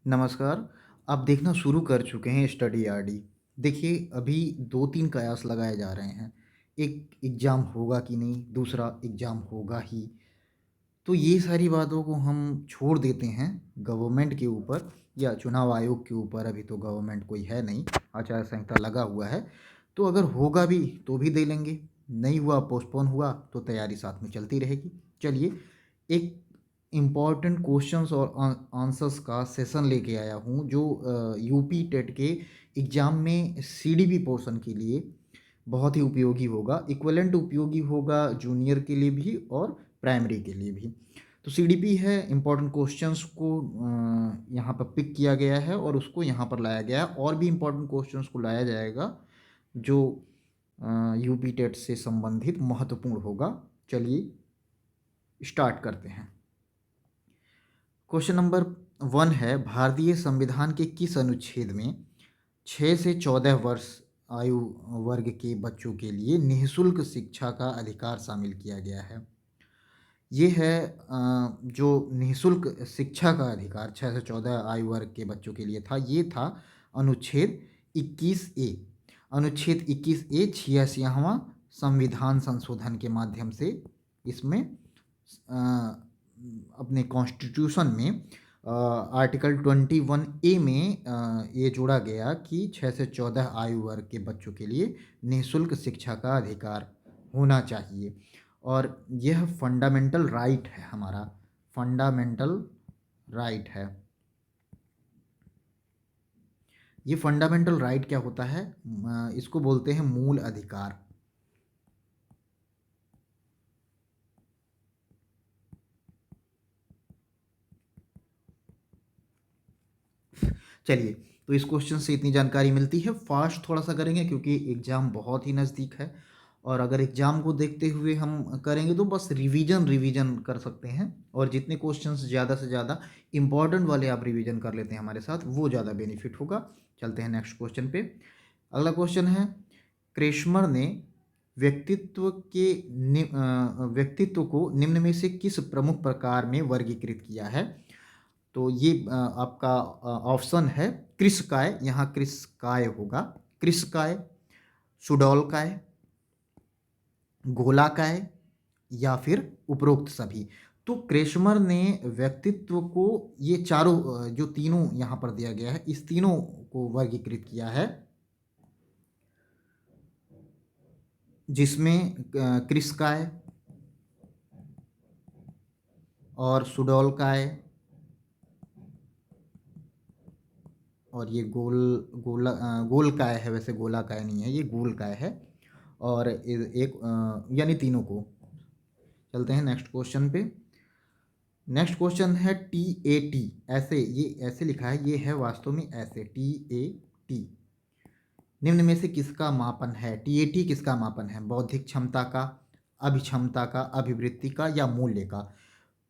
नमस्कार। आप देखना शुरू कर चुके हैं स्टडी आरडी। देखिए, अभी 2-3 कयास लगाए जा रहे हैं। एक एग्ज़ाम होगा कि नहीं, दूसरा एग्ज़ाम होगा ही। तो ये सारी बातों को हम छोड़ देते हैं गवर्नमेंट के ऊपर या चुनाव आयोग के ऊपर। अभी तो गवर्नमेंट कोई है नहीं, आचार संहिता लगा हुआ है। तो अगर होगा भी तो भी दे लेंगे, नहीं हुआ पोस्टपोन हुआ तो तैयारी साथ में चलती रहेगी। चलिए, एक इम्पॉर्टेंट क्वेश्चंस और आंसर्स का सेशन लेके आया हूँ जो यूपी टेट के एग्ज़ाम में सीडीपी पोर्शन के लिए बहुत ही उपयोगी होगा। इक्विवेलेंट उपयोगी होगा जूनियर के लिए भी और प्राइमरी के लिए भी। तो सीडीपी है, इम्पोर्टेंट क्वेश्चंस को यहाँ पर पिक किया गया है और उसको यहाँ पर लाया गया है। और भी इम्पोर्टेंट क्वेश्चंस को लाया जाएगा जो यूपी टेट से संबंधित महत्वपूर्ण होगा। चलिए स्टार्ट करते हैं। क्वेश्चन नंबर 1 है, भारतीय संविधान के किस अनुच्छेद में 6 से 14 वर्ष आयु वर्ग के बच्चों के लिए निःशुल्क शिक्षा का अधिकार शामिल किया गया है? ये है जो निःशुल्क शिक्षा का अधिकार 6 से 14 आयु वर्ग के बच्चों के लिए था, ये था अनुच्छेद 21 ए। अनुच्छेद 21 ए 86वां संविधान संशोधन के माध्यम से इसमें अपने कॉन्स्टिट्यूशन में आर्टिकल 21 ए में ये जोड़ा गया कि 6 से 14 आयु वर्ग के बच्चों के लिए निःशुल्क शिक्षा का अधिकार होना चाहिए। और यह फंडामेंटल राइट है, हमारा फंडामेंटल राइट है। ये फंडामेंटल राइट क्या होता है? इसको बोलते हैं मूल अधिकार। चलिए, तो इस क्वेश्चन से इतनी जानकारी मिलती है। फास्ट थोड़ा सा करेंगे क्योंकि एग्ज़ाम बहुत ही नज़दीक है और अगर एग्ज़ाम को देखते हुए हम करेंगे तो बस रिवीजन कर सकते हैं। और जितने क्वेश्चंस ज़्यादा से ज़्यादा इम्पॉर्टेंट वाले आप रिवीजन कर लेते हैं हमारे साथ, वो ज़्यादा बेनिफिट होगा। चलते हैं नेक्स्ट क्वेश्चन पे। अगला क्वेश्चन है, क्रेशमर ने व्यक्तित्व को निम्न में से किस प्रमुख प्रकार में वर्गीकृत किया है? तो ये आपका ऑप्शन है कृषकाय, यहाँ कृषकाय होगा। कृषकाय, सुडौलकाय, गोलाकाय या फिर उपरोक्त सभी। तो क्रेशमर ने व्यक्तित्व को ये चारों जो तीनों यहाँ पर दिया गया है, इस तीनों को वर्गीकृत किया है, जिसमें कृषकाय और सुडौलकाय और ये गोलकाय है, वैसे गोलाकाय नहीं है, ये गोलकाय है। और एक यानी तीनों को। चलते हैं नेक्स्ट क्वेश्चन पे। नेक्स्ट क्वेश्चन है TAT। ऐसे ये ऐसे लिखा है, ये है वास्तव में ऐसे TAT। निम्न में से किसका मापन है? TAT किसका मापन है? बौद्धिक क्षमता का, अभिक्षमता का, अभिवृत्ति का या मूल्य का?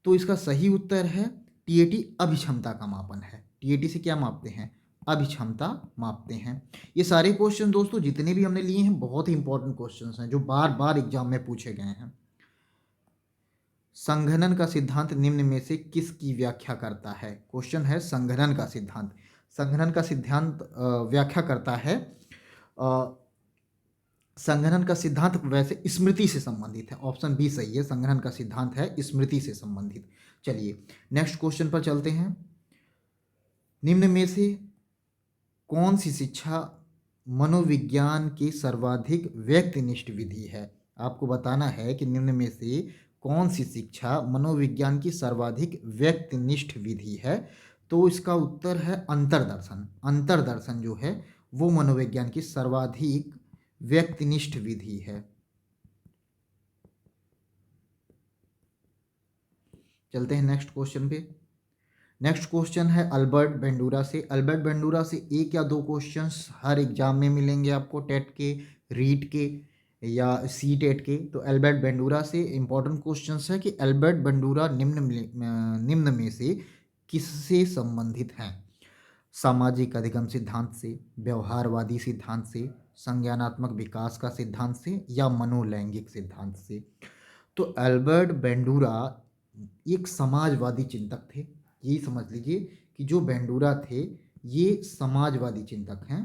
तो इसका सही उत्तर है TAT अभिक्षमता का मापन है। TAT से क्या मापते हैं? अभिक्षमता मापते हैं। ये सारे क्वेश्चन दोस्तों जितने भी हमने लिए हैं बहुत ही इंपॉर्टेंट क्वेश्चंस हैं जो बार बार एग्जाम में पूछे गए हैं। संघनन का सिद्धांत निम्न में से किसकी व्याख्या करता है? क्वेश्चन है संघनन का सिद्धांत। संघनन का सिद्धांत व्याख्या करता है, संघनन का सिद्धांत वैसे स्मृति से संबंधित है। ऑप्शन बी सही है, संघनन का सिद्धांत है स्मृति से संबंधित। चलिए नेक्स्ट क्वेश्चन पर चलते हैं। निम्न में से कौन सी शिक्षा मनोविज्ञान की सर्वाधिक व्यक्तिनिष्ठ विधि है? आपको बताना है कि निम्न में से कौन सी शिक्षा मनोविज्ञान की सर्वाधिक व्यक्तिनिष्ठ विधि है। तो इसका उत्तर है अंतर्दर्शन। अंतर्दर्शन जो है वो मनोविज्ञान की सर्वाधिक व्यक्तिनिष्ठ विधि है। चलते हैं नेक्स्ट क्वेश्चन पे। नेक्स्ट क्वेश्चन है अल्बर्ट बेंडूरा से। अल्बर्ट बेंडूरा से एक या दो क्वेश्चंस हर एग्जाम में मिलेंगे आपको, टेट के, रीट के या सी टेट के। तो अल्बर्ट बेंडूरा से इंपॉर्टेंट क्वेश्चंस है कि अल्बर्ट बेंडूरा निम्न में से किससे संबंधित हैं? सामाजिक अधिगम सिद्धांत से, व्यवहारवादी सिद्धांत से, संज्ञानात्मक विकास का सिद्धांत से या मनोलैंगिक सिद्धांत से? तो अल्बर्ट बेंडूरा एक समाजवादी चिंतक थे, यही समझ लीजिए कि जो बेंडूरा थे ये समाजवादी चिंतक हैं।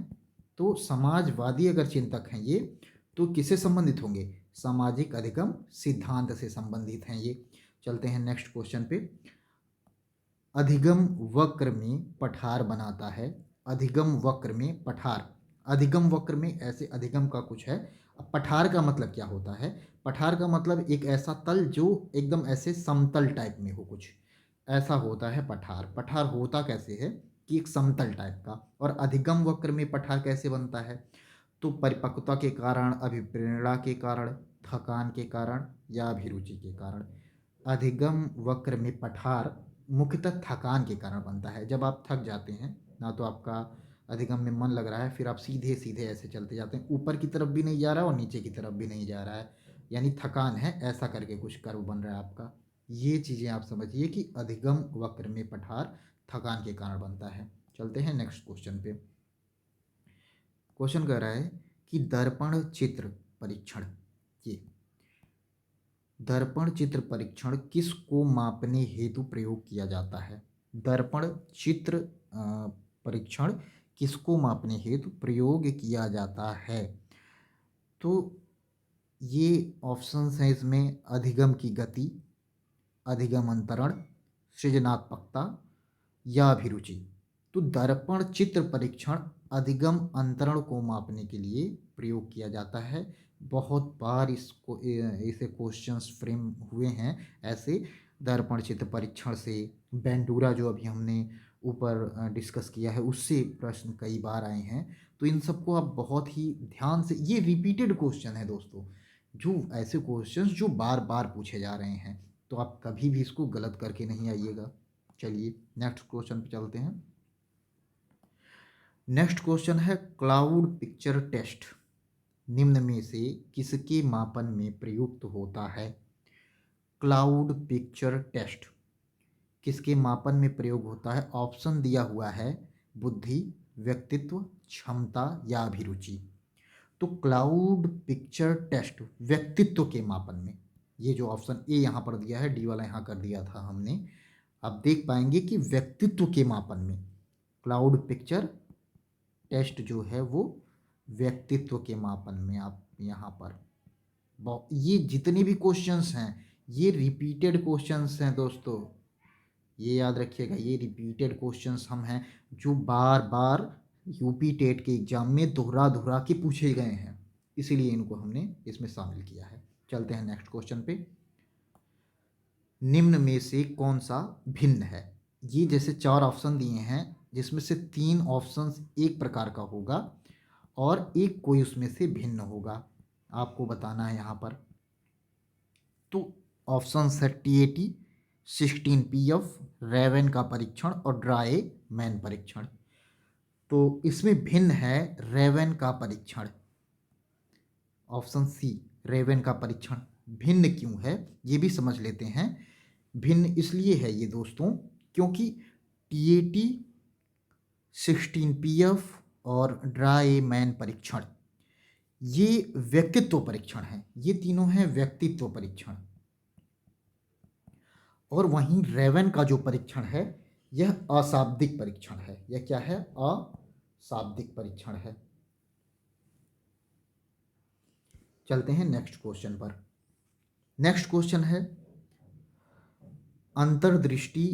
तो समाजवादी अगर चिंतक हैं ये, तो किससे संबंधित होंगे? सामाजिक अधिगम सिद्धांत से संबंधित हैं ये। चलते हैं नेक्स्ट क्वेश्चन पे। अधिगम वक्र में पठार बनाता है। अधिगम वक्र में पठार, अधिगम वक्र में ऐसे अधिगम का कुछ है। अब पठार का मतलब क्या होता है? पठार का मतलब एक ऐसा तल जो एकदम ऐसे समतल टाइप में हो, कुछ ऐसा होता है पठार। पठार होता कैसे है कि एक समतल टाइप का। और अधिगम वक्र में पठार कैसे बनता है? तो परिपक्वता के कारण, अभिप्रेरणा के कारण, थकान के कारण या अभिरुचि के कारण। अधिगम वक्र में पठार मुख्यतः थकान के कारण बनता है। जब आप थक जाते हैं, ना तो आपका अधिगम में मन लग रहा है, फिर आप सीधे सीधे ऐसे चलते जाते हैं, ऊपर की तरफ भी नहीं जा रहा है और नीचे की तरफ भी नहीं जा रहा है, यानी थकान है, ऐसा करके कुछ कर्व बन रहा है आपका। ये चीज़ें आप समझिए कि अधिगम वक्र में पठार थकान के कारण बनता है। चलते हैं नेक्स्ट क्वेश्चन पे। क्वेश्चन कह रहा है कि दर्पण चित्र परीक्षण, ये दर्पण चित्र परीक्षण किसको मापने हेतु प्रयोग किया जाता है? दर्पण चित्र परीक्षण किसको मापने हेतु प्रयोग किया जाता है? तो ये ऑप्शंस हैं इसमें: अधिगम की गति, अधिगम अंतरण, सृजनात्मकता या अभिरुचि। तो दर्पण चित्र परीक्षण अधिगम अंतरण को मापने के लिए प्रयोग किया जाता है। बहुत बार इसको ऐसे क्वेश्चंस फ्रेम हुए हैं ऐसे। दर्पण चित्र परीक्षण से, बेंडूरा जो अभी हमने ऊपर डिस्कस किया है उससे प्रश्न कई बार आए हैं। तो इन सबको आप बहुत ही ध्यान से, ये रिपीटेड क्वेश्चन है दोस्तों, जो ऐसे क्वेश्चंस जो बार बार पूछे जा रहे हैं, तो आप कभी भी इसको गलत करके नहीं आइएगा। चलिए नेक्स्ट क्वेश्चन पे चलते हैं। नेक्स्ट क्वेश्चन है क्लाउड पिक्चर टेस्ट निम्न में से किसके मापन में प्रयुक्त होता है? क्लाउड पिक्चर टेस्ट किसके मापन में प्रयोग होता है? ऑप्शन दिया हुआ है: बुद्धि, व्यक्तित्व, क्षमता या अभिरुचि। तो क्लाउड पिक्चर टेस्ट व्यक्तित्व के मापन में, ये जो ऑप्शन ए यहाँ पर दिया है, डी वाला यहाँ कर दिया था हमने, आप देख पाएंगे कि व्यक्तित्व के मापन में क्लाउड पिक्चर टेस्ट जो है वो व्यक्तित्व के मापन में, आप यहाँ पर ये जितने भी क्वेश्चंस हैं ये रिपीटेड क्वेश्चंस हैं दोस्तों, ये याद रखिएगा, ये रिपीटेड क्वेश्चंस हम हैं जो बार बार यूपी टेट के एग्जाम में दोहरा दोहरा के पूछे गए हैं, इसीलिए इनको हमने इसमें शामिल किया है। चलते हैं नेक्स्ट क्वेश्चन पे। निम्न में से कौन सा भिन्न है? ये जैसे 4 ऑप्शन दिए हैं जिसमें से 3 ऑप्शंस एक प्रकार का होगा और एक कोई उसमें से भिन्न होगा, आपको बताना है यहाँ पर। तो ऑप्शन है TAT, 16PF, रेवेन का परीक्षण और ड्राए मैन परीक्षण। तो इसमें भिन्न है रेवेन का परीक्षण, ऑप्शन सी रेवेन का परीक्षण। भिन्न क्यों है ये भी समझ लेते हैं। भिन्न इसलिए है ये दोस्तों क्योंकि TAT, 16PF और ड्राई मैन परीक्षण ये व्यक्तित्व परीक्षण है, ये तीनों हैं व्यक्तित्व परीक्षण। और वहीं रेवेन का जो परीक्षण है यह अशाब्दिक परीक्षण है। यह क्या है? अशाब्दिक परीक्षण है। चलते हैं नेक्स्ट क्वेश्चन पर। नेक्स्ट क्वेश्चन है अंतर्दृष्टि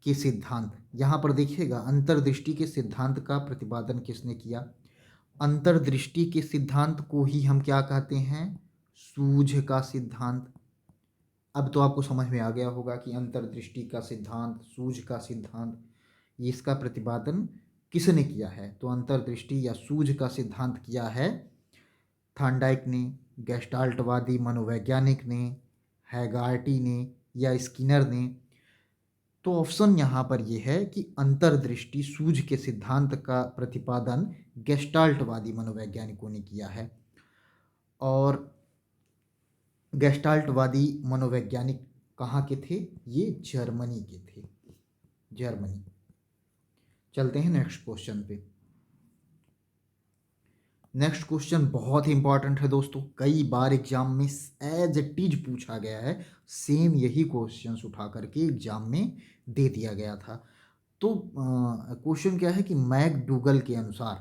के सिद्धांत। यहां पर देखिएगा अंतर्दृष्टि के सिद्धांत का प्रतिपादन किसने किया? अंतर्दृष्टि के सिद्धांत को ही हम क्या कहते हैं? सूझ का सिद्धांत। अब तो आपको समझ में आ गया होगा कि अंतर्दृष्टि का सिद्धांत, सूझ का सिद्धांत, ये इसका प्रतिपादन किसने किया है? तो अंतर्दृष्टि या सूझ का सिद्धांत किया है थॉर्नडाइक ने, गेस्टाल्टवादी मनोवैज्ञानिक ने, हैगार्टी ने या स्किनर ने। तो ऑप्शन यहाँ पर यह है कि अंतर्दृष्टि सूझ के सिद्धांत का प्रतिपादन गेस्टाल्टवादी मनोवैज्ञानिकों ने किया है। और गेस्टाल्टवादी मनोवैज्ञानिक कहाँ के थे? ये जर्मनी के थे, जर्मनी। चलते हैं नेक्स्ट क्वेश्चन पे। नेक्स्ट क्वेश्चन बहुत ही इंपॉर्टेंट है दोस्तों, कई बार एग्जाम में एज इट इज पूछा गया है, सेम यही क्वेश्चंस उठा करके एग्जाम में दे दिया गया था। तो क्वेश्चन क्या है कि मैकडूगल के अनुसार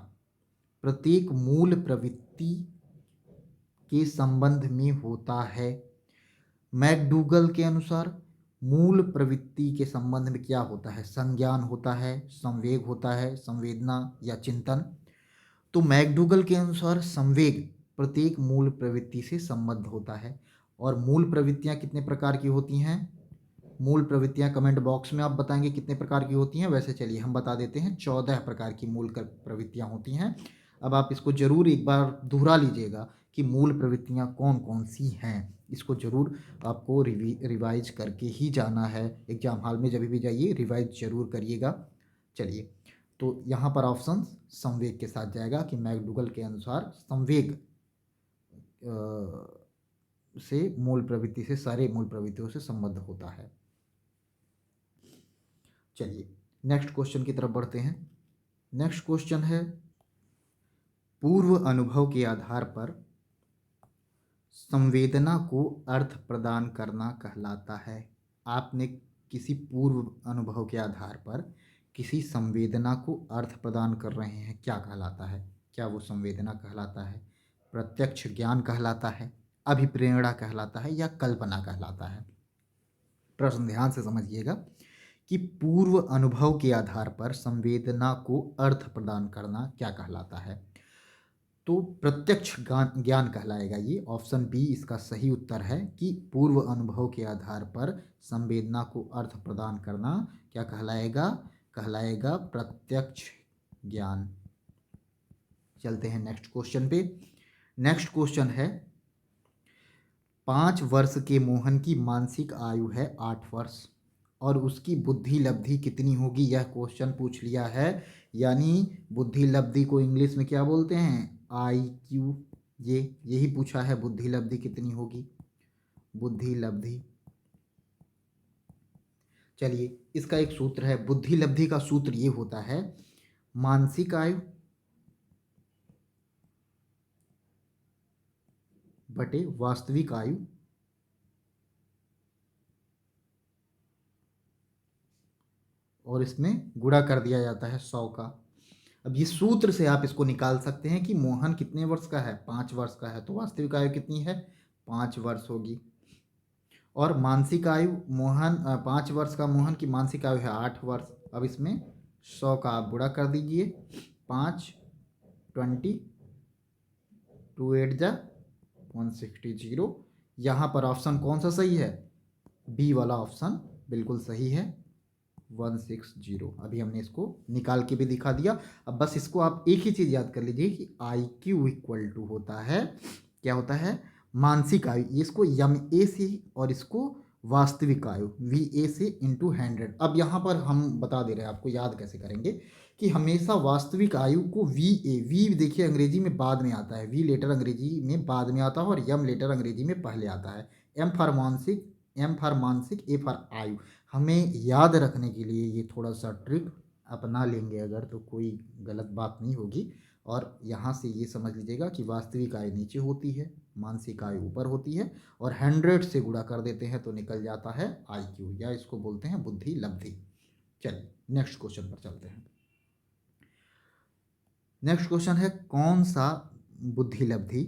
प्रत्येक मूल प्रवृत्ति के संबंध में होता है। मैकडूगल के अनुसार मूल प्रवृत्ति के संबंध में क्या होता है? संज्ञान होता है, संवेग होता है, संवेदना या चिंतन। तो मैकडूगल के अनुसार संवेग प्रत्येक मूल प्रवृत्ति से संबद्ध होता है। और मूल प्रवृत्तियां कितने प्रकार की होती हैं? मूल प्रवृत्तियां कमेंट बॉक्स में आप बताएंगे कितने प्रकार की होती हैं। वैसे चलिए हम बता देते हैं, 14 प्रकार की मूल प्रवृत्तियां होती हैं। अब आप इसको जरूर एक बार दोहरा लीजिएगा कि मूल प्रवृत्तियां कौन कौन सी हैं। इसको जरूर आपको रिवाइज करके ही जाना है। एग्जाम हॉल में जब भी जाइए रिवाइज जरूर करिएगा। चलिए, तो यहाँ पर ऑप्शन संवेग के साथ जाएगा कि मैकडूगल के अनुसार संवेग से मूल प्रवृत्ति से सारे मूल प्रवृत्तियों से संबद्ध होता है। चलिए नेक्स्ट क्वेश्चन की तरफ बढ़ते हैं। नेक्स्ट क्वेश्चन है, पूर्व अनुभव के आधार पर संवेदना को अर्थ प्रदान करना कहलाता है। आपने किसी पूर्व अनुभव के आधार पर किसी संवेदना को अर्थ प्रदान कर रहे हैं, क्या कहलाता है? क्या वो संवेदना कहलाता है, प्रत्यक्ष ज्ञान कहलाता है, अभिप्रेरणा कहलाता है या कल्पना कहलाता है? प्रश्न ध्यान से समझिएगा कि पूर्व अनुभव के आधार पर संवेदना को अर्थ प्रदान करना क्या कहलाता है? तो प्रत्यक्ष ज्ञान कहलाएगा ये। ऑप्शन बी इसका सही उत्तर है कि पूर्व अनुभव के आधार पर संवेदना को अर्थ प्रदान करना क्या कहलाएगा? कहलाएगा प्रत्यक्ष ज्ञान। चलते हैं नेक्स्ट क्वेश्चन पे। नेक्स्ट क्वेश्चन है, 5 वर्ष के मोहन की मानसिक आयु है 8 वर्ष और उसकी बुद्धि लब्धि कितनी होगी? यह क्वेश्चन पूछ लिया है। यानी बुद्धि लब्धि को इंग्लिश में क्या बोलते हैं? IQ। यही पूछा है, बुद्धि लब्धि कितनी होगी, बुद्धि लब्धि। चलिए इसका एक सूत्र है, बुद्धि लब्धि का सूत्र ये होता है, मानसिक आयु बटे वास्तविक आयु और इसमें गुणा कर दिया जाता है 100 का। अब ये सूत्र से आप इसको निकाल सकते हैं कि मोहन कितने वर्ष का है? 5 वर्ष का है, तो वास्तविक आयु कितनी है? 5 वर्ष होगी। और मानसिक आयु मोहन 5 वर्ष का मोहन की मानसिक आयु है 8 वर्ष। अब इसमें 100 का आप गुणा कर दीजिए, 5 20 2 8 जा 160। यहाँ पर ऑप्शन कौन सा सही है? बी वाला ऑप्शन बिल्कुल सही है, 160। अभी हमने इसको निकाल के भी दिखा दिया। अब बस इसको आप एक ही चीज़ याद कर लीजिए कि IQ इक्वल टू होता है, क्या होता है? मानसिक आयु। इसको MA से और इसको वास्तविक आयु VA से इंटू 100। अब यहाँ पर हम बता दे रहे हैं आपको, याद कैसे करेंगे कि हमेशा वास्तविक आयु को V देखिए अंग्रेजी में बाद में आता है, V लेटर अंग्रेजी में बाद में आता है और M लेटर अंग्रेजी में पहले आता है। M फॉर मानसिक, A फॉर आयु। हमें याद रखने के लिए ये थोड़ा सा ट्रिक अपना लेंगे अगर, तो कोई गलत बात नहीं होगी। और यहाँ से ये समझ लीजिएगा कि वास्तविक आयु नीचे होती है, मानसिक आयु ऊपर होती है, और 100 से गुणा कर देते हैं तो निकल जाता है IQ, या इसको बोलते हैं बुद्धि लब्धि। चलिए नेक्स्ट क्वेश्चन पर चलते हैं। नेक्स्ट क्वेश्चन है, कौन सा बुद्धि लब्धि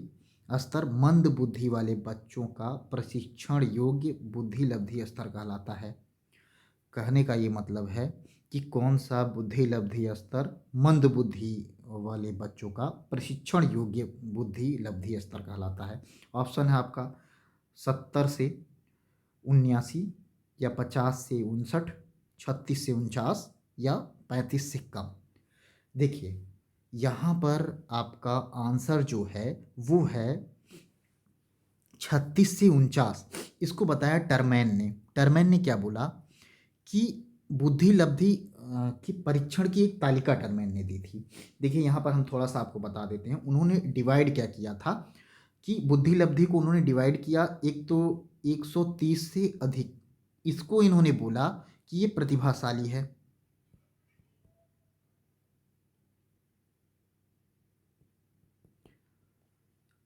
स्तर मंद बुद्धि वाले बच्चों का प्रशिक्षण योग्य बुद्धि लब्धि स्तर कहलाता है? कहने का ये मतलब है कि कौन सा बुद्धि लब्धि स्तर मंद बुद्धि वाले बच्चों का प्रशिक्षण योग्य बुद्धि लब्धि स्तर कहलाता है। ऑप्शन है आपका 70 से 79 या 50 से 59, 36 से 49 या 35 से कम। देखिए यहाँ पर आपका आंसर जो है वो है 36 से 49। इसको बताया टर्मैन ने क्या बोला कि बुद्धि लब्धि की परीक्षण की एक तालिका टर्मैन ने दी थी। देखिए यहाँ पर हम थोड़ा सा आपको बता देते हैं, उन्होंने डिवाइड क्या किया था कि बुद्धि लब्धि को उन्होंने डिवाइड किया, एक तो 130 से अधिक, इसको इन्होंने बोला कि ये प्रतिभाशाली है।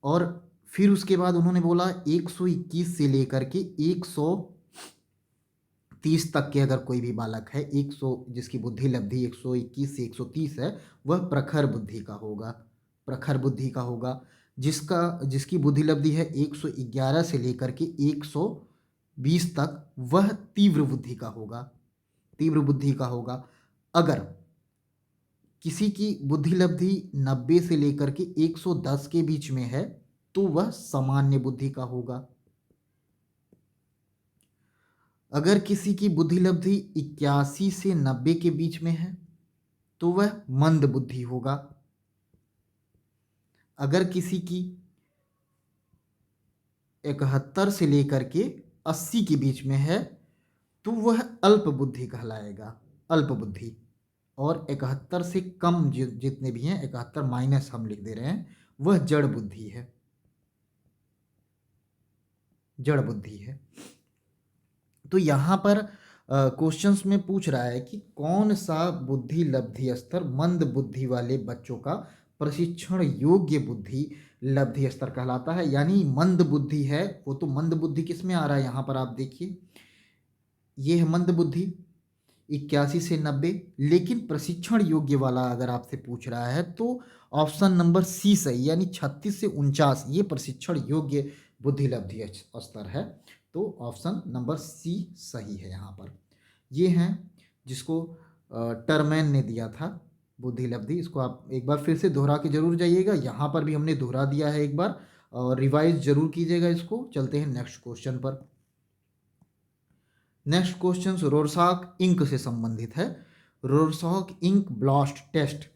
और फिर उसके बाद उन्होंने बोला 121 से लेकर के 30 तक के अगर कोई भी बालक है, 100 जिसकी बुद्धि लब्धि 121 से 130 है, वह प्रखर बुद्धि का होगा। प्रखर बुद्धि का होगा। जिसकी बुद्धि लब्धि है 111 से लेकर के 120 तक, वह तीव्र बुद्धि का होगा। तीव्र बुद्धि का होगा। अगर किसी की बुद्धि लब्धि 90 से लेकर के 110 के बीच में है, तो वह सामान्य बुद्धि का होगा। अगर किसी की बुद्धि लब्धि 81 से 90 के बीच में है, तो वह मंद बुद्धि होगा। अगर किसी की 71 से लेकर के 80 के बीच में है, तो वह अल्प बुद्धि कहलाएगा। अल्प बुद्धि। और 71 से कम जितने भी हैं, 71 माइनस हम लिख दे रहे हैं, वह जड़ बुद्धि है। जड़ बुद्धि है। तो यहाँ पर क्वेश्चंस में पूछ रहा है कि कौन सा बुद्धि लब्धि स्तर मंद बुद्धि वाले बच्चों का प्रशिक्षण योग्य बुद्धि लब्धि स्तर कहलाता है। यानी मंद बुद्धि है वो, तो मंद बुद्धि किस में आ रहा है, यहाँ पर आप देखिए, ये है मंद बुद्धि 81 से 90। लेकिन प्रशिक्षण योग्य वाला अगर आपसे पूछ रहा है तो ऑप्शन नंबर सी सही, यानी 36 से 49 ये प्रशिक्षण योग्य बुद्धि लब्धि स्तर है। तो ऑप्शन नंबर सी सही है यहाँ पर। ये हैं जिसको टर्मैन ने दिया था बुद्धि लब्धि। इसको आप एक बार फिर से दोहरा के जरूर जाइएगा, यहाँ पर भी हमने दोहरा दिया है एक बार, और रिवाइज जरूर कीजिएगा इसको। चलते हैं नेक्स्ट क्वेश्चन पर। नेक्स्ट क्वेश्चन रोरसाक इंक से संबंधित है। रोरसाक इंक ब्लास्ट टेस्ट,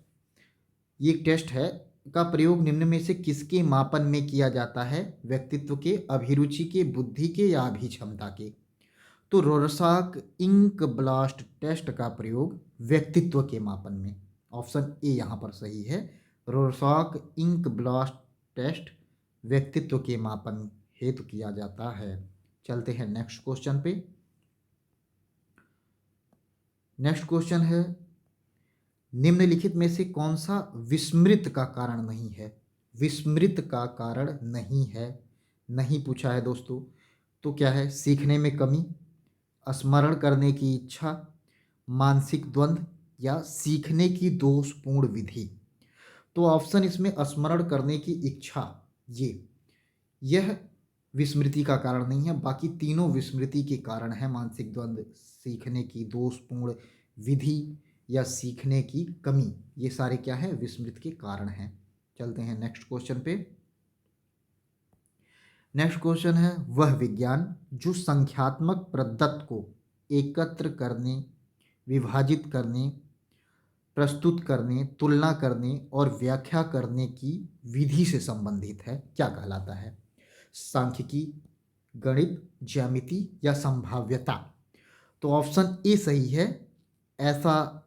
ये एक टेस्ट है का प्रयोग निम्न में से किसके मापन में किया जाता है? व्यक्तित्व के, अभिरुचि के, बुद्धि के या अभिक्षमता के? तो रोरसाक इंक ब्लास्ट टेस्ट का प्रयोग व्यक्तित्व के मापन में, ऑप्शन ए यहाँ पर सही है। रोरसाक इंक ब्लास्ट टेस्ट व्यक्तित्व के मापन हेतु किया जाता है। चलते हैं नेक्स्ट क्वेश्चन पे। नेक्स्ट क्वेश्चन है, निम्नलिखित में से कौन सा विस्मृत का कारण नहीं है? विस्मृत का कारण नहीं है, नहीं पूछा है दोस्तों। तो क्या है? सीखने में कमी, स्मरण करने की इच्छा, मानसिक द्वंद्व या सीखने की दोषपूर्ण विधि। तो ऑप्शन इसमें स्मरण करने की इच्छा, यह विस्मृति का कारण नहीं है। बाकी तीनों विस्मृति के कारण है। मानसिक द्वंद्व, सीखने की दोषपूर्ण विधि या सीखने की कमी, ये सारे क्या है? विस्मृति के कारण हैं। चलते हैं नेक्स्ट क्वेश्चन पे। नेक्स्ट क्वेश्चन है, वह विज्ञान जो संख्यात्मक पद्धति को एकत्र करने, विभाजित करने, प्रस्तुत करने, तुलना करने और व्याख्या करने की विधि से संबंधित है, क्या कहलाता है? सांख्यिकी, गणित, ज्यामिति या संभाव्यता? तो ऑप्शन ए सही है। ऐसा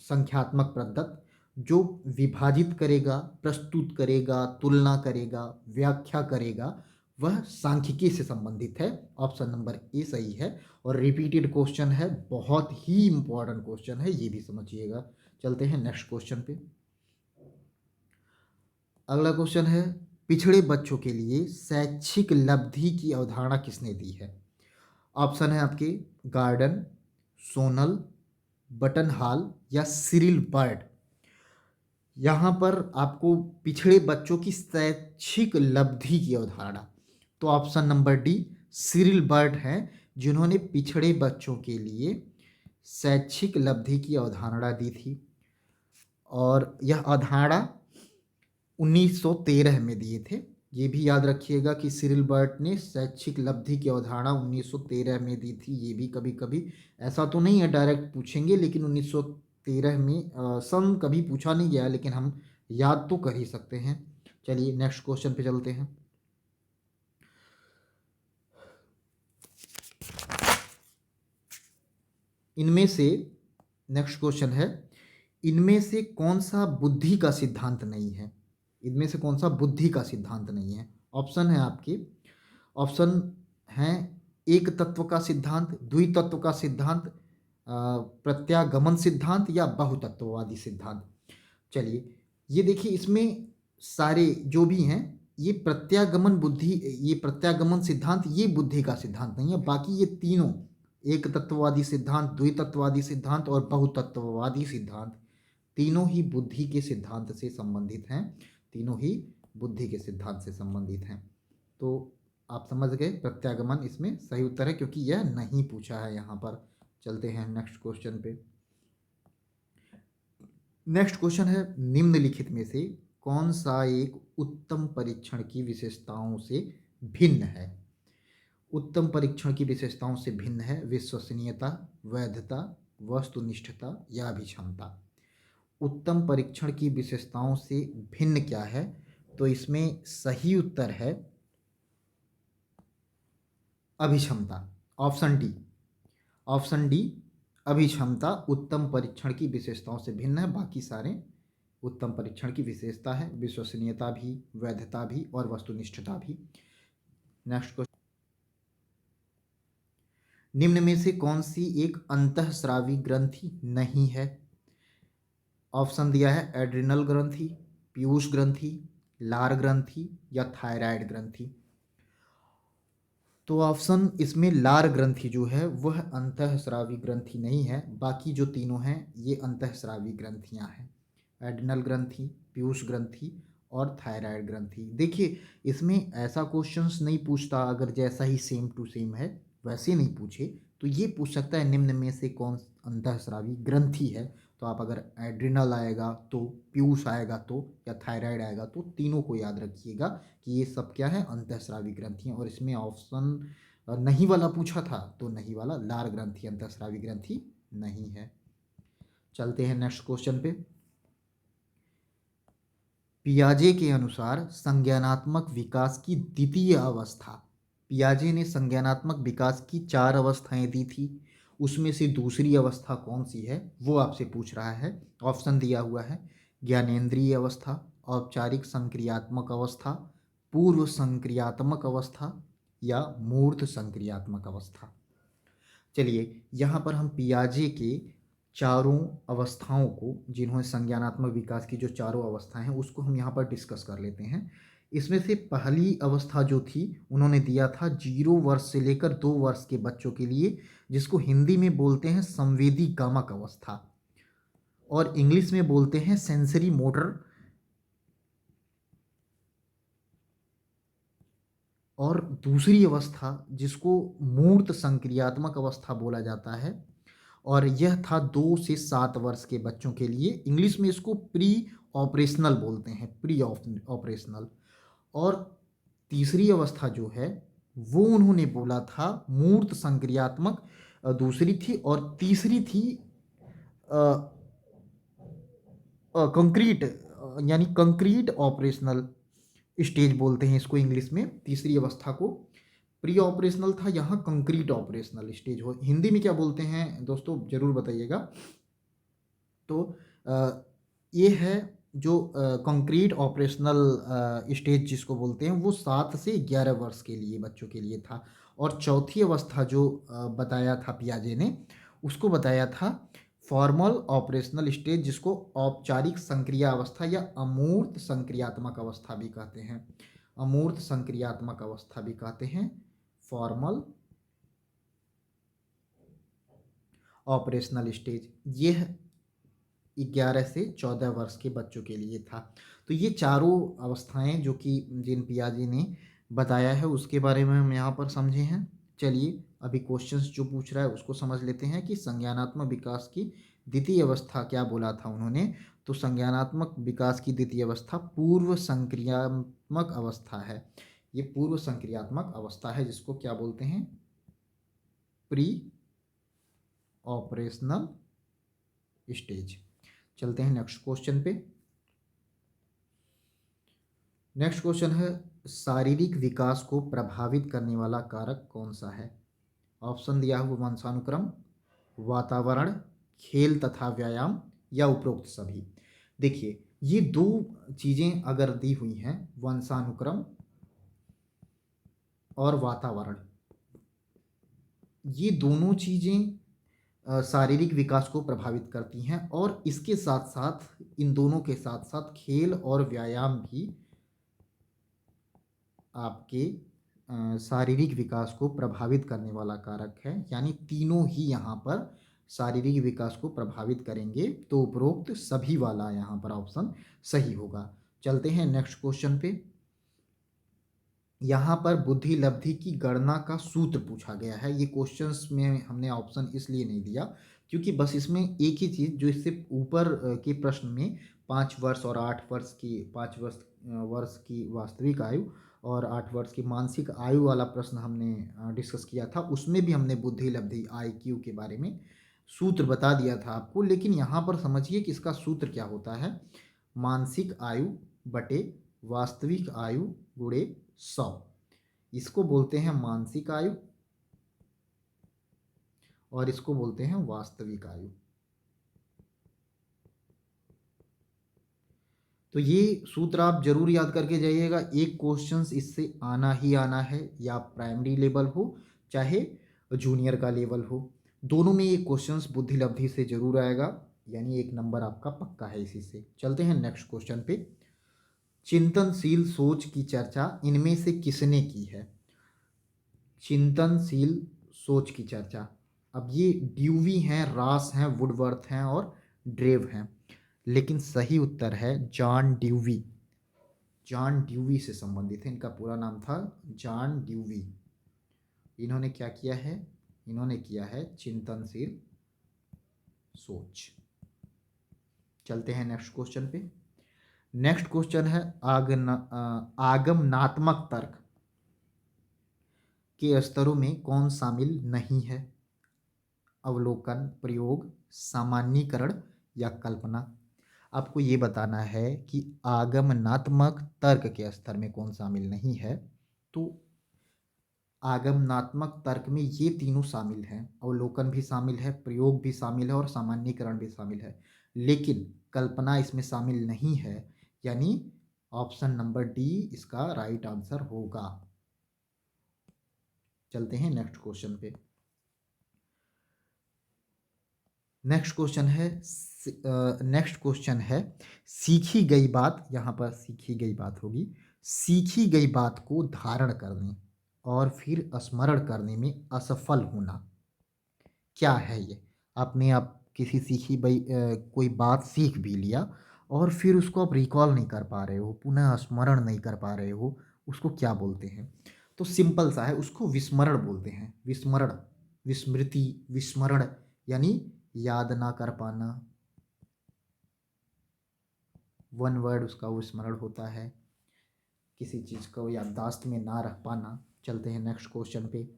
संख्यात्मक पद्धति जो विभाजित करेगा, प्रस्तुत करेगा, तुलना करेगा, व्याख्या करेगा, वह सांख्यिकी से संबंधित है। ऑप्शन नंबर ए सही है। और रिपीटेड क्वेश्चन है, बहुत ही इंपॉर्टेंट क्वेश्चन है, ये भी समझिएगा। चलते हैं नेक्स्ट क्वेश्चन पे। अगला क्वेश्चन है, पिछड़े बच्चों के लिए शैक्षिक लब्धि की अवधारणा किसने दी है? ऑप्शन है आपके गार्डन, सोनल, बटन हॉल या सिरिल बर्ड। यहाँ पर आपको पिछड़े बच्चों की शैक्षिक लब्धि की अवधारणा, तो option number D Cyril bird हैं जिन्होंने पिछड़े बच्चों के लिए शैक्षिक लब्धि की अवधारणा दी थी। और यह अवधारणा 1913 में दिए थे। ये भी याद रखिएगा कि सिरिल बर्ड ने शैक्षिक लब्धि की अवधारणा 1913 में दी थी। ये भी कभी कभी, ऐसा तो नहीं है डायरेक्ट पूछेंगे, लेकिन 1913 में सन कभी पूछा नहीं गया, लेकिन हम याद तो कर ही सकते हैं। चलिए नेक्स्ट क्वेश्चन पे चलते हैं। इनमें से नेक्स्ट क्वेश्चन है, इनमें से कौन सा बुद्धि का सिद्धांत नहीं है? इनमें से कौन सा बुद्धि का सिद्धांत नहीं है? ऑप्शन है आपके, ऑप्शन हैं एक तत्व का सिद्धांत, द्वितत्व का सिद्धांत, प्रत्यागमन सिद्धांत या बहुतत्ववादी सिद्धांत। चलिए ये देखिए, इसमें सारे जो भी हैं ये प्रत्यागमन बुद्धि, ये प्रत्यागमन सिद्धांत ये बुद्धि का सिद्धांत नहीं है। बाकी ये तीनों एक तत्ववादी सिद्धांत, द्वितत्ववादी सिद्धांत और बहुतत्ववादी सिद्धांत तीनों ही बुद्धि के सिद्धांत से संबंधित हैं। तीनों ही बुद्धि के सिद्धांत से संबंधित हैं। तो आप समझ गए, प्रत्यागमन इसमें सही उत्तर है, क्योंकि यह नहीं पूछा है यहाँ पर। चलते हैं नेक्स्ट क्वेश्चन पे। नेक्स्ट क्वेश्चन है, निम्नलिखित में से कौन सा एक उत्तम परीक्षण की विशेषताओं से भिन्न है? उत्तम परीक्षण की विशेषताओं से भिन्न है विश्वसनीयता, वैधता, वस्तुनिष्ठता या अभिक्षमता। उत्तम परीक्षण की विशेषताओं से भिन्न क्या है? तो इसमें सही उत्तर है अभिक्षमता, ऑप्शन डी। ऑप्शन डी, अभिक्षमता उत्तम परीक्षण की विशेषताओं से भिन्न है। बाकी सारे उत्तम परीक्षण की विशेषता है, विश्वसनीयता भी, वैधता भी और वस्तुनिष्ठता भी। नेक्स्ट क्वेश्चन, निम्न में से कौन सी एक अंतःस्रावी ग्रंथि नहीं है? ऑप्शन दिया है एड्रिनल ग्रंथि, पीयूष ग्रंथि, लार ग्रंथि या थायराइड ग्रंथि। तो ऑप्शन इसमें लार ग्रंथि जो है वह अंतःस्रावी ग्रंथि नहीं है। बाकी जो तीनों हैं ये अंतःस्रावी ग्रंथियां हैं, एड्रिनल ग्रंथि, पीयूष ग्रंथि और थायराइड ग्रंथि। देखिए इसमें ऐसा क्वेश्चंस नहीं पूछता, अगर जैसा ही सेम टू सेम है वैसे नहीं पूछे तो ये पूछ सकता है निम्न में से कौन अंतःस्रावी ग्रंथि है। तो आप अगर एड्रिनल आएगा तो, पीयूष आएगा तो, या थायराइड आएगा तो, तीनों को याद रखिएगा कि ये सब क्या है, अंतःस्रावी ग्रंथियाँ। और इसमें ऑप्शन नहीं वाला पूछा था तो नहीं वाला, लार ग्रंथि अंतःस्रावी ग्रंथि नहीं है। चलते हैं नेक्स्ट क्वेश्चन पे। पियाजे के अनुसार संज्ञानात्मक विकास की द्वितीय अवस्था, पियाजे ने संज्ञानात्मक विकास की 4 अवस्थाएं दी थी, उसमें से दूसरी अवस्था कौन सी है वो आपसे पूछ रहा है। ऑप्शन दिया हुआ है ज्ञानेंद्रिय अवस्था, औपचारिक संक्रियात्मक अवस्था, पूर्व संक्रियात्मक अवस्था या मूर्त संक्रियात्मक अवस्था। चलिए यहाँ पर हम पियाजे के चारों अवस्थाओं को, जिन्होंने संज्ञानात्मक विकास की जो चारों अवस्थाएं हैं उसको हम यहाँ पर डिस्कस कर लेते हैं। इसमें से पहली अवस्था जो थी उन्होंने दिया था 0 वर्ष से लेकर 2 वर्ष के बच्चों के लिए, जिसको हिंदी में बोलते हैं संवेदी गामक अवस्था और इंग्लिश में बोलते हैं सेंसरी मोटर। और दूसरी अवस्था जिसको मूर्त संक्रियात्मक अवस्था बोला जाता है, और यह था 2 से 7 वर्ष के बच्चों के लिए। इंग्लिश में इसको प्री ऑपरेशनल बोलते हैं, प्री ऑपरेशनल। और तीसरी अवस्था जो है वो उन्होंने बोला था मूर्त संक्रियात्मक, दूसरी थी। और तीसरी थी कंक्रीट, यानी कंक्रीट ऑपरेशनल स्टेज बोलते हैं इसको इंग्लिश में। तीसरी अवस्था को प्री ऑपरेशनल था, यहाँ कंक्रीट ऑपरेशनल स्टेज हो, हिंदी में क्या बोलते हैं दोस्तों जरूर बताइएगा। तो ये है जो कंक्रीट ऑपरेशनल स्टेज जिसको बोलते हैं, वो 7 से 11 वर्ष के लिए बच्चों के लिए था। और चौथी अवस्था जो बताया था पियाजे ने, उसको बताया था फॉर्मल ऑपरेशनल स्टेज, जिसको औपचारिक संक्रिया अवस्था या अमूर्त संक्रियात्मक अवस्था भी कहते हैं। अमूर्त संक्रियात्मक अवस्था भी कहते हैं, फॉर्मल ऑपरेशनल स्टेज। यह 11 से 14 वर्ष के बच्चों के लिए था। तो ये चारों अवस्थाएं जो कि जिन पियाजे ने बताया है उसके बारे में हम यहाँ पर समझे हैं। चलिए अभी क्वेश्चंस जो पूछ रहा है उसको समझ लेते हैं कि संज्ञानात्मक विकास की द्वितीय अवस्था क्या बोला था उन्होंने। तो संज्ञानात्मक विकास की द्वितीय अवस्था पूर्व संक्रियात्मक अवस्था है। ये पूर्व संक्रियात्मक अवस्था है जिसको क्या बोलते हैं, प्री ऑपरेशनल स्टेज। चलते हैं नेक्स्ट क्वेश्चन पे। नेक्स्ट क्वेश्चन है, शारीरिक विकास को प्रभावित करने वाला कारक कौन सा है? ऑप्शन दिया हुआ वंशानुक्रम, वातावरण, खेल तथा व्यायाम या उपरोक्त सभी। देखिए ये 2 चीजें अगर दी हुई हैं, वंशानुक्रम और वातावरण, ये दोनों चीजें शारीरिक विकास को प्रभावित करती हैं। और इसके साथ साथ, इन दोनों के साथ साथ खेल और व्यायाम भी आपके शारीरिक विकास को प्रभावित करने वाला कारक है, यानी तीनों ही यहाँ पर शारीरिक विकास को प्रभावित करेंगे, तो उपरोक्त सभी वाला यहाँ पर ऑप्शन सही होगा। चलते हैं नेक्स्ट क्वेश्चन पे। यहाँ पर बुद्धि लब्धि की गणना का सूत्र पूछा गया है। ये क्वेश्चंस में हमने ऑप्शन इसलिए नहीं दिया क्योंकि बस इसमें एक ही चीज़ जो इससे ऊपर के प्रश्न में 5 वर्ष और 8 वर्ष की 5 वर्ष की वास्तविक आयु और 8 वर्ष की मानसिक आयु वाला प्रश्न हमने डिस्कस किया था, उसमें भी हमने बुद्धि लब्धि IQ के बारे में सूत्र बता दिया था आपको। लेकिन यहाँ पर समझिए कि इसका सूत्र क्या होता है, मानसिक आयु बटे वास्तविक आयु गुणे 100। इसको बोलते हैं मानसिक आयु और इसको बोलते हैं वास्तविक आयु। तो ये सूत्र आप जरूर याद करके जाइएगा। एक क्वेश्चंस इससे आना ही आना है, या प्राइमरी लेवल हो चाहे जूनियर का लेवल हो, दोनों में ये क्वेश्चंस बुद्धि लब्धि से जरूर आएगा, यानी 1 नंबर आपका पक्का है इसी से। चलते हैं नेक्स्ट क्वेश्चन पे। चिंतनशील सोच की चर्चा इनमें से किसने की है? चिंतनशील सोच की चर्चा, अब ये ड्यूवी हैं, रास हैं, वुडवर्थ हैं और ड्रेव हैं, लेकिन सही उत्तर है जॉन ड्यूवी। जॉन ड्यूवी से संबंधित है, इनका पूरा नाम था जॉन ड्यूवी। इन्होंने क्या किया है? इन्होंने किया है चिंतनशील सोच। चलते हैं नेक्स्ट क्वेश्चन पे। नेक्स्ट क्वेश्चन है आगमनात्मक तर्क के स्तरों में कौन शामिल नहीं है? अवलोकन, प्रयोग, सामान्यीकरण या कल्पना। आपको ये बताना है कि आगमनात्मक तर्क के स्तर में कौन शामिल नहीं है। तो आगमनात्मक तर्क में ये तीनों शामिल हैं, अवलोकन भी शामिल है, प्रयोग भी शामिल है और सामान्यीकरण भी शामिल है, लेकिन कल्पना इसमें शामिल नहीं है, यानी ऑप्शन नंबर डी इसका राइट आंसर होगा। चलते हैं नेक्स्ट क्वेश्चन पे। नेक्स्ट क्वेश्चन है सीखी गई बात, यहाँ पर सीखी गई बात होगी, सीखी गई बात को धारण करने और फिर स्मरण करने में असफल होना क्या है? ये आपने आप किसी कोई बात सीख भी लिया और फिर उसको आप रिकॉल नहीं कर पा रहे हो, पुनः स्मरण नहीं कर पा रहे हो, उसको क्या बोलते हैं? तो सिंपल सा है, उसको विस्मरण बोलते हैं। विस्मरण, विस्मृति, विस्मरण यानी याद ना कर पाना, वन वर्ड उसका विस्मरण होता है, किसी चीज़ को याददाश्त में ना रख पाना। चलते हैं नेक्स्ट क्वेश्चन पे।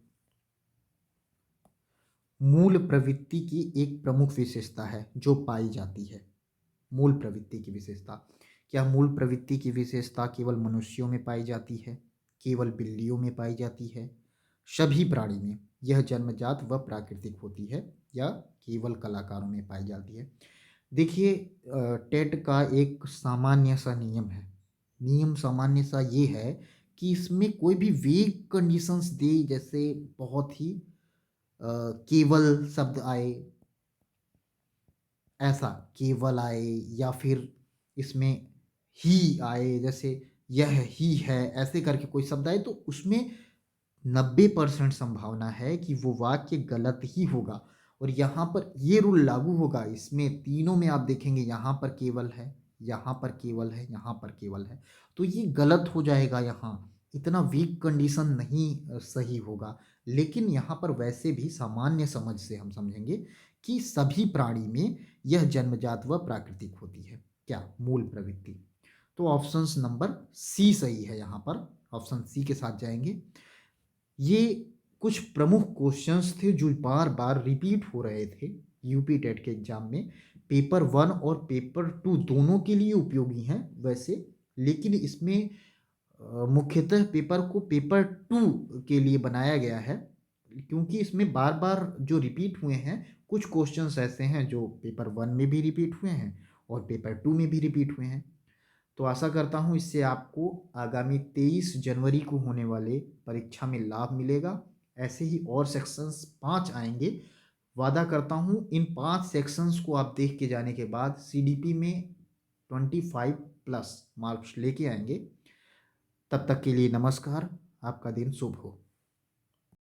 मूल प्रवृत्ति की एक प्रमुख विशेषता है जो पाई जाती है। मूल प्रवृत्ति की विशेषता, क्या मूल प्रवृत्ति की विशेषता केवल मनुष्यों में पाई जाती है, केवल बिल्लियों में पाई जाती है, सभी प्राणी में, यह जन्मजात व प्राकृतिक होती है, या केवल कलाकारों में पाई जाती है? देखिए, टेट का एक सामान्य सा नियम है। नियम सामान्य सा ये है कि इसमें कोई भी वेग कंडीशंस दे, जैसे बहुत ही केवल शब्द आए, ऐसा केवल आए, या फिर इसमें ही आए, जैसे यह ही है, ऐसे करके कोई शब्द आए, तो उसमें 90% संभावना है कि वो वाक्य गलत ही होगा। और यहाँ पर ये रूल लागू होगा, इसमें तीनों में आप देखेंगे यहाँ पर केवल है, यहाँ पर केवल है, यहाँ पर केवल है, तो ये गलत हो जाएगा। यहाँ इतना वीक कंडीशन नहीं सही होगा। लेकिन यहाँ पर वैसे भी सामान्य समझ से हम समझेंगे कि सभी प्राणी में यह जन्मजात व प्राकृतिक होती है। क्या? मूल प्रवृत्ति। तो ऑप्शन नंबर सी सही है, यहाँ पर ऑप्शन सी के साथ जाएंगे। ये कुछ प्रमुख क्वेश्चंस थे जो बार बार रिपीट हो रहे थे यूपी टेट के एग्जाम में। पेपर 1 और पेपर 2 दोनों के लिए उपयोगी हैं वैसे, लेकिन इसमें मुख्यतः पेपर को पेपर 2 के लिए बनाया गया है, क्योंकि इसमें बार बार जो रिपीट हुए हैं, कुछ क्वेश्चंस ऐसे हैं जो पेपर 1 में भी रिपीट हुए हैं और पेपर 2 में भी रिपीट हुए हैं। तो आशा करता हूँ इससे आपको आगामी 23 जनवरी को होने वाले परीक्षा में लाभ मिलेगा। ऐसे ही और सेक्शंस 5 आएंगे। वादा करता हूँ इन 5 सेक्शंस को आप देख के जाने के बाद CDP में 25+ मार्क्स लेके आएंगे। तब तक के लिए नमस्कार। आपका दिन शुभ हो।